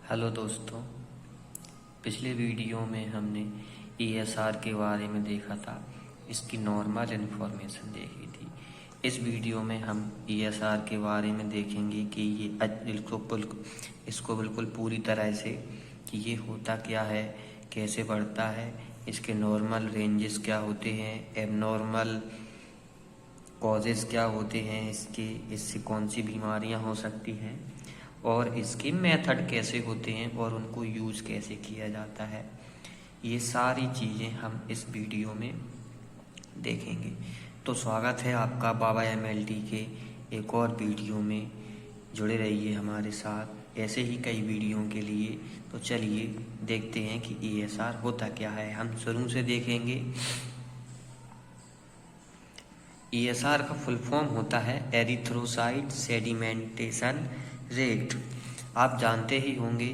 Hello दोस्तों। पिछले video में हमने ईएसआर के बारे में देखा था, इसकी नॉर्मल इन्फॉर्मेशन देखी थी। इस वीडियो में हम ईएसआर के बारे में देखेंगे कि ये इसको बिल्कुल पूरी तरह से कि ये होता क्या है, कैसे बढ़ता है, इसके नॉर्मल रेंजेस क्या होते हैं, एबनॉर्मल कॉजेज़ क्या होते हैं इससे कौन सी बीमारियां हो सकती हैं और इसके मेथड कैसे होते हैं और उनको यूज़ कैसे किया जाता है। ये सारी चीज़ें हम इस वीडियो में देखेंगे। तो स्वागत है आपका बाबा एमएलटी के एक और वीडियो में। जुड़े रहिए हमारे साथ ऐसे ही कई वीडियो के लिए। तो चलिए देखते हैं कि ईएसआर होता क्या है। हम शुरू से देखेंगे। ईएसआर का फुल फॉर्म होता है एरिथ्रोसाइट सेडिमेंटेशन रेट। आप जानते ही होंगे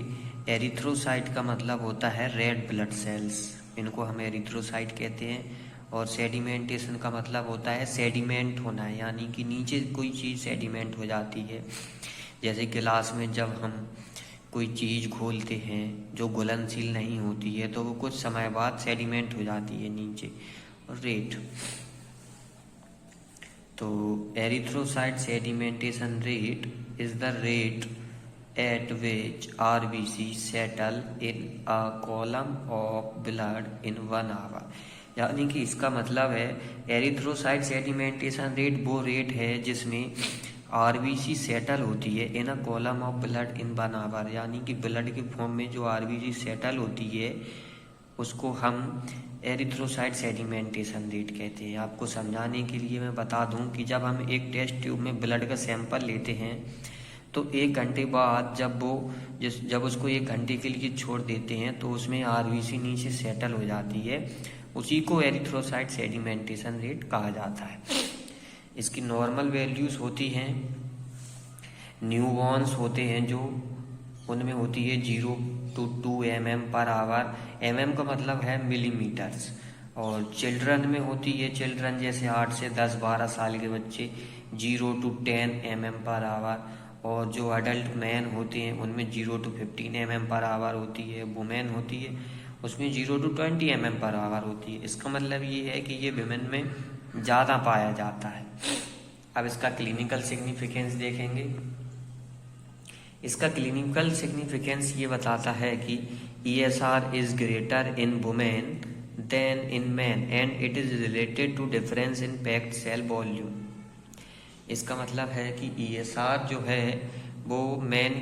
एरिथ्रोसाइट का मतलब होता है रेड ब्लड सेल्स, इनको हम एरिथ्रोसाइट कहते हैं। और सेडिमेंटेशन का मतलब होता है सेडिमेंट होना, यानी कि नीचे कोई चीज़ सेडिमेंट हो जाती है। जैसे गिलास में जब हम कोई चीज़ घोलते हैं जो घुलनशील नहीं होती है तो वो कुछ समय बाद सेडिमेंट हो जाती है नीचे। और रेट, तो erythrocyte sedimentation rate is the rate at which RBC settle in a column of blood in 1 hour। यानी कि इसका मतलब है एरिथ्रोसाइट सेडिमेंटेशन रेट वो रेट है जिसमें आरबीसी सेटल होती है in a column of blood in 1 hour. यानी कि ब्लड के फॉर्म में जो आरबीसी सेटल होती है उसको हम एरिथ्रोसाइट सेडिमेंटेशन रेट कहते हैं। आपको समझाने के लिए मैं बता दूं कि जब हम एक टेस्ट ट्यूब में ब्लड का सैंपल लेते हैं तो 1 घंटे बाद जब उसको 1 घंटे के लिए छोड़ देते हैं तो उसमें आरबीसी नीचे सेटल हो जाती है। उसी को एरिथ्रोसाइट सेडिमेंटेशन रेट कहा जाता है। इसकी नॉर्मल वैल्यूज होती हैं, न्यूबॉर्न्स होते हैं जो उनमें होती है 0 to 2 mm/आवर। mm का मतलब है मिलीमीटर्स। और चिल्ड्रन में होती है, चिल्ड्रन जैसे 8 से 10-12 साल के बच्चे 0 to 10 mm/आवर। और जो अडल्ट मैन होते हैं उनमें 0 to 15 mm/आवर होती है। वुमेन होती है उसमें 0 to 20 mm/आवर होती है। इसका मतलब ये है कि ये विमेन में ज़्यादा पाया जाता है। अब इसका क्लिनिकल सिग्निफिकेंस देखेंगे। इसका क्लिनिकल सिग्निफिकेंस ये बताता है कि ESR is greater in women than in man and it is related to difference in packed cell volume. इसका मतलब है कि ESR जो है वो मैन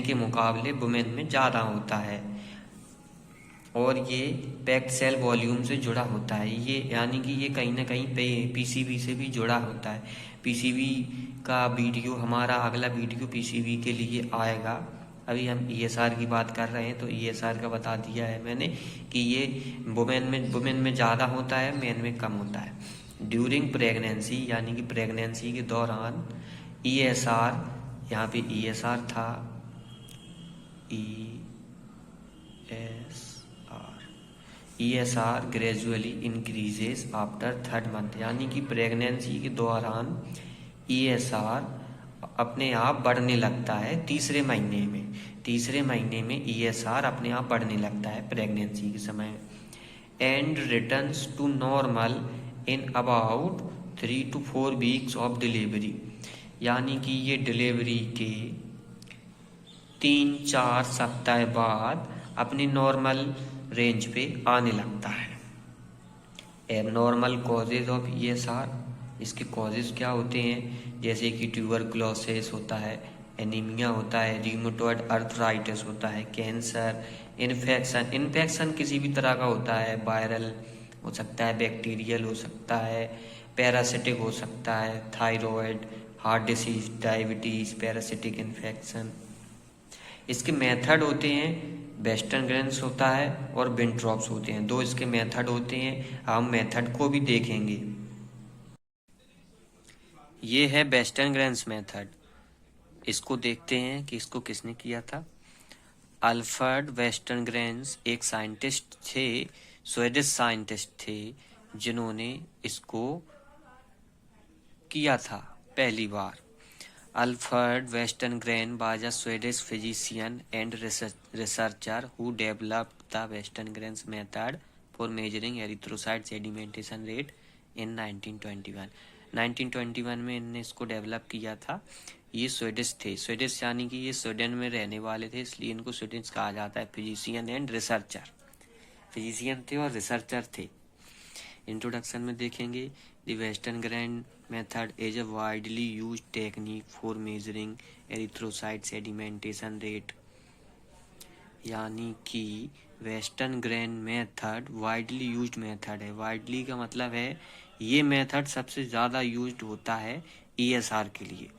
के मुकाबले वुमेन में ज़्यादा होता है और ये पैक्ड सेल वॉल्यूम से जुड़ा होता है। ये यानी कि ये कहीं ना कहीं पीसीबी से भी जुड़ा होता है। पीसीबी का वीडियो, हमारा अगला वीडियो पीसीबी के लिए आएगा। अभी हम ईएसआर की बात कर रहे हैं तो ईएसआर का बता दिया है मैंने कि ये वुमेन में ज़्यादा होता है, मैन में कम होता है। ड्यूरिंग प्रेगनेंसी, यानी कि प्रेगनेंसी के दौरान ईएसआर, यहाँ पे ईएसआर था ESR gradually increases after 3rd month. यानी कि प्रेगनेंसी के दौरान ESR अपने आप बढ़ने लगता है तीसरे महीने में ESR अपने आप बढ़ने लगता है प्रेगनेंसी के समय। And returns to normal in about 3 to 4 weeks of delivery. यानी कि ये डिलीवरी के 3-4 सप्ताह बाद अपनी नॉर्मल रेंज पे आने लगता है। एबनॉर्मल कॉजेज ऑफ ESR, इसके कॉजेज क्या होते हैं, जैसे कि ट्यूबरकुलोसिस होता है, एनीमिया होता है, रियूमेटॉइड अर्थराइटिस होता है, कैंसर, इन्फेक्शन किसी भी तरह का होता है, वायरल हो सकता है, बैक्टीरियल हो सकता है, पैरासिटिक हो सकता है, thyroid, heart disease, diabetes, parasitic infection. इसके मेथड होते हैं, वेस्टर्न ग्रेन्स होता है और विंट्रॉप्स होते हैं। 2 इसके मेथड होते हैं, हम मेथड को भी देखेंगे। ये है वेस्टर्न ग्रेन्स मेथड। इसको देखते हैं कि इसको किसने किया था। अल्फ्रेड वेस्टर्न ग्रेन्स एक साइंटिस्ट थे, स्वीडिश साइंटिस्ट थे, जिन्होंने इसको किया था पहली बार। Alfred Westerngren was a Swedish physician and researcher who developed the Westerngren's method for measuring erythrocyte sedimentation rate in 1921. 1921 में इनने इसको डेवलप किया था। ये स्वीडिश थे, स्वीडिश यानी कि ये स्वीडन में रहने वाले थे, इसलिए इनको स्वीडिश कहा जाता है। फिजिशियन एंड रिसर्चर, फिजिशियन थे और रिसर्चर थे। इंट्रोडक्शन में देखेंगे, the Westergren method is a widely used technique for measuring erythrocyte sedimentation rate. यानी कि Westergren method widely used method है। वाइडली का मतलब है ये मेथड सबसे ज़्यादा यूज्ड होता है ईएसआर के लिए।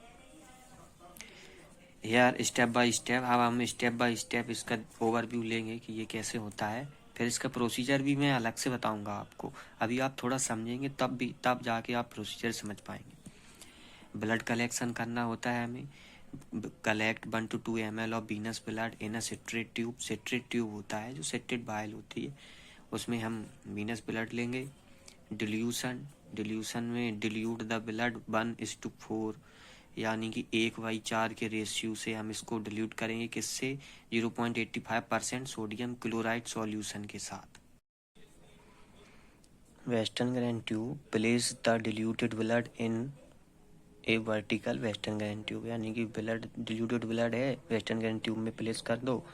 यार स्टेप बाय स्टेप, अब हम स्टेप बाय स्टेप इसका ओवरव्यू लेंगे कि ये कैसे होता है, फिर इसका प्रोसीजर भी मैं अलग से बताऊंगा आपको। अभी आप थोड़ा समझेंगे तब जाके आप प्रोसीजर समझ पाएंगे। ब्लड कलेक्शन करना होता है हमें। Collect 1 to 2 ml of venous blood in a citrate tube. Citrate tube होता है जो सिट्रेट बाइल होती है, उसमें हम वीनस ब्लड लेंगे। डिल्यूशन में डिल्यूट द ब्लड 1:4, यानी कि 1/4 के रेशियो से हम इसको डिल्यूट करेंगे। किससे? 0.85% सोडियम क्लोराइड सॉल्यूशन के साथ। Westergren tube place the diluted blood in a vertical Westergren tube, यानी कि ब्लड डिल्यूटेड ब्लड है, वेस्टर्नग्रेन ट्यूब में प्लेस कर दो।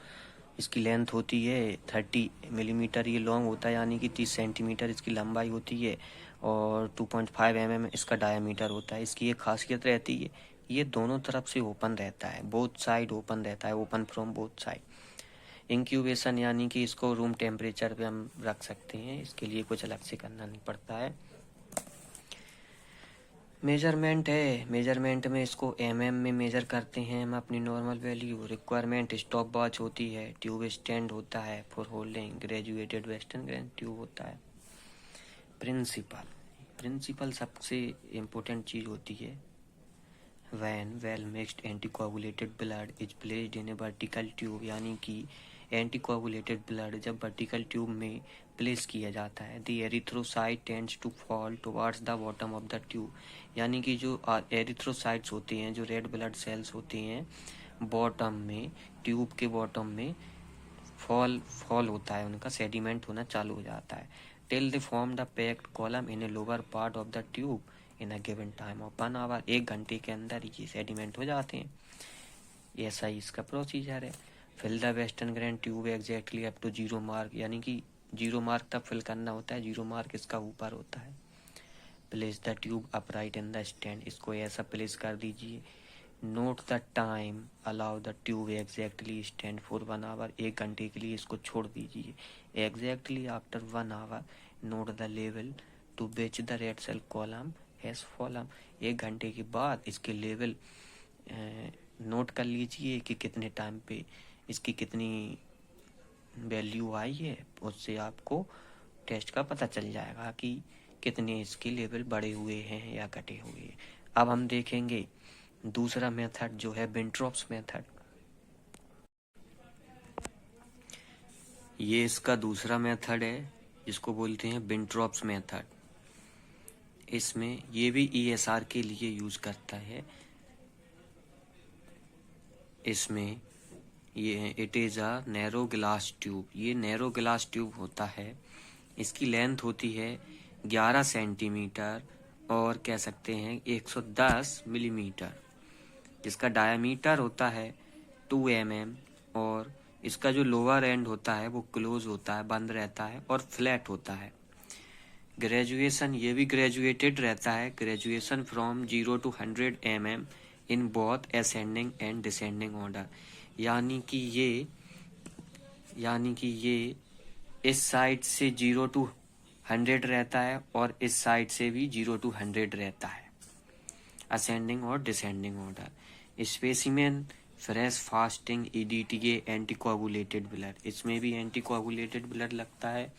इसकी लेंथ होती है 30 मिलीमीटर, ये लॉन्ग होता है, यानी कि 30 सेंटीमीटर इसकी लंबाई होती है, और 2.5 mm इसका डायमीटर होता है। इसकी एक खासियत रहती है, ये दोनों तरफ से ओपन रहता है, बोथ साइड ओपन रहता है, open from both side. Incubation यानी कि इसको रूम टेम्परेचर पे हम रख सकते हैं, इसके लिए कुछ अलग से करना नहीं पड़ता है। मेजरमेंट है, मेजरमेंट में इसको mm में मेजर करते हैं हम अपनी normal value. Requirement stop watch होती है, ट्यूब स्टैंड होता है फॉर होल्डिंग, ग्रेजुएटेड वेस्टर्नग्रेन ट्यूब होता है। प्रिंसिपल सबसे इम्पोर्टेंट चीज़ होती है। When well mixed anticoagulated blood is placed in a vertical tube, यानी कि एंटीकोagulated blood जब वर्टिकल ट्यूब में प्लेस किया जाता है, the erythrocyte tends to fall towards the bottom of the tube, यानी कि जो एरिथ्रोसाइट्स होते हैं, जो रेड ब्लड सेल्स होते हैं, बॉटम में, ट्यूब के बॉटम में फॉल होता है, उनका सेडिमेंट होना चालू हो जाता है। Till they form the packed column in a lower part of the tube in a given time of 1 hour, 1 घंटे के अंदर ये सेडिमेंट हो जाते हैं। ऐसा ही इसका प्रोसीजर है। Fill the Westergren tube exactly up to 0 mark, यानी कि 0 मार्क तक फिल करना होता है, 0 मार्क इसका ऊपर होता है। Place the tube upright in the stand, इसको ऐसा प्लेस कर दीजिए। Note the time, allow the tube exactly stand for 1 hour, 1 घंटे के लिए इसको छोड़ दीजिए। Exactly after 1 hour note the level to which the red cell column has fallen, 1 घंटे के बाद इसके लेवल नोट कर लीजिए कि कितने टाइम पे इसकी कितनी वैल्यू आई है, उससे आपको टेस्ट का पता चल जाएगा कि कितने इसके लेवल बढ़े हुए हैं या घटे हुए हैं। अब हम देखेंगे दूसरा मेथड जो है विंट्रॉप्स मेथड। ये इसका दूसरा मेथड है जिसको बोलते हैं विंट्रॉप्स मेथड। इसमें ये भी ईएसआर के लिए यूज करता है। इसमें ये it is a narrow glass tube, ये नैरो ग्लास ट्यूब होता है। इसकी लेंथ होती है 11 सेंटीमीटर और कह सकते हैं 110 मिलीमीटर। इसका डायमीटर होता है 2 mm और इसका जो लोअर एंड होता है वो क्लोज होता है, बंद रहता है और फ्लैट होता है। ग्रेजुएशन, ये भी ग्रेजुएटेड रहता है, graduation from 0 to 100 mm in both ascending and descending order, यानी कि ये इस साइड से 0 to 100 रहता है और इस साइड से भी 0 to 100 रहता है, असेंडिंग और descending order. Specimen fresh fasting EDTA anticoagulated blood, इसमें भी एंटीकोagulated ब्लड लगता है।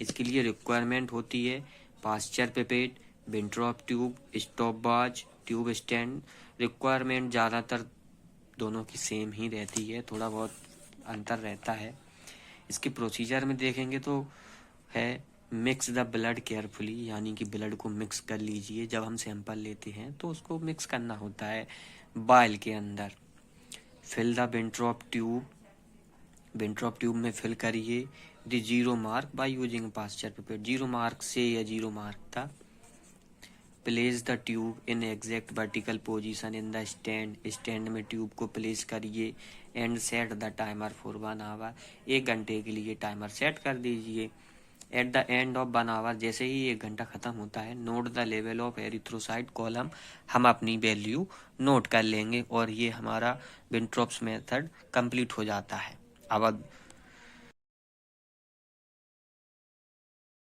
इसके लिए रिक्वायरमेंट होती है Pasteur pipette, Wintrobe tube, stopwatch, tube stand. Requirement ज़्यादातर दोनों की सेम ही रहती है, थोड़ा बहुत अंतर रहता है। इसके प्रोसीजर में देखेंगे तो है मिक्स द ब्लड केयरफुली, यानी कि ब्लड को मिक्स कर लीजिए। जब हम सैंपल लेते हैं तो उसको मिक्स करना होता है बाइल के अंदर। Fill the Wintrobe tube, Wintrobe tube में फिल करिए। The zero mark by using Pasteur paper, zero mark से या जीरो मार्क तक। Place the tube in exact vertical position in the stand, stand में ट्यूब को place करिए। And set the timer for 1 hour, 1 घंटे के लिए टाइमर सेट कर दीजिए। At the end of 1 hour, जैसे ही 1 घंटा खत्म होता है, note the level of erythrocyte column, हम अपनी वैल्यू नोट कर लेंगे और ये हमारा विंट्रॉप्स मेथड कंप्लीट हो जाता है। अब